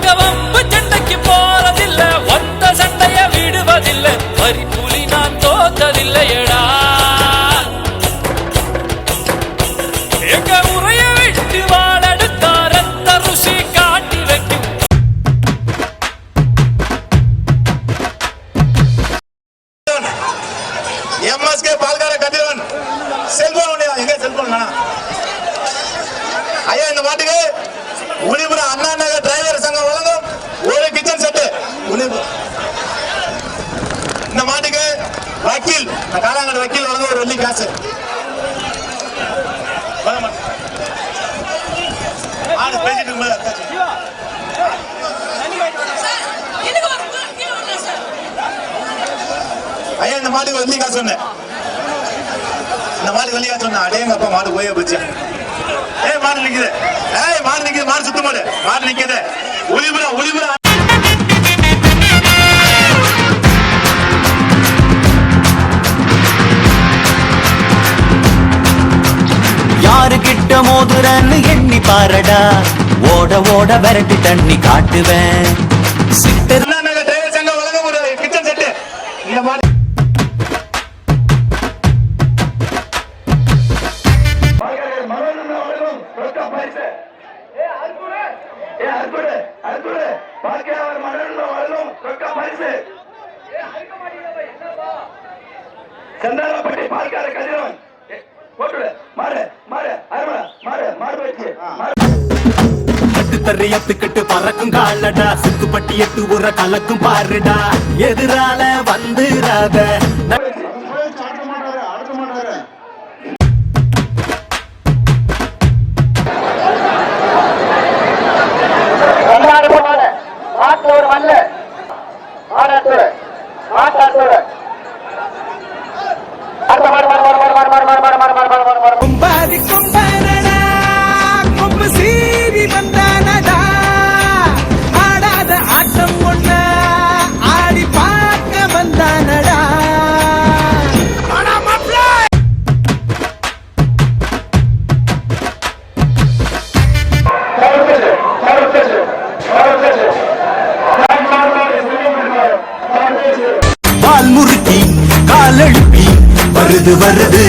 நாங்க வம்பு சண்டைக்கு போறதில்ல, ஒத்த சண்டைய விடுவதில்லை, வரி புலி நான் தோத்ததில்லையடா. எங்க உரைய விட்டு வாழெடுத்தா ரத்த ருசி காட்டி வைக்கும். எம்எஸ்கே பால்கார கதிரவன் செல்போன் எங்க செல்போன் ஐயா, இந்த மாட்டுக்கு உளிபுரம் அண்ணா நகர் டிரைவர் சங்கம் வழங்கும் ஒரு கிச்சன் செட்டு. இந்த மாட்டுக்கு வக்கீல் காலாங்கடை வக்கீல் வழங்கும் ஒரு வெள்ளி காசு. பேசிட்டு ஐயா, இந்த மாட்டுக்கு வெள்ளி காசு சொன்னேன். இந்த மாட்டுக்கு வெள்ளி காசு சொன்ன அடே எங்க அப்பா மாடு போயே போச்சு. மாடு நிக்குது, மாடு நிக்குது, மாடு சுத்த மாடு, மாடு நிக்குது. உளிபுரம் உளிபுரம் யாரு கிட்ட மோதுறன்னு எண்ணி பாரடா, ஓட ஓட விரட்டி தண்ணி காட்டுவேன். டிரைவர் சங்கம் வழங்க ஒரு கிச்சன் செட்டு. இந்த மாதிரி சந்தானப்பட்டி பால்கார கதிரவன் தறியத்துக்கிட்டு பறக்கும் காலடா, சுக்குப்பட்டி எட்டு உர கலக்கும் பாருடா, எதிரால வந்துராத. கும்பாதி கும்பனடா கொம்பு சீவி வந்தானடா, ஆடாத ஆட்டம் ஒண்ண ஆடி பார்க்க வந்தானடா. பால் முறுக்கி கால் எழுப்பி வருது வருது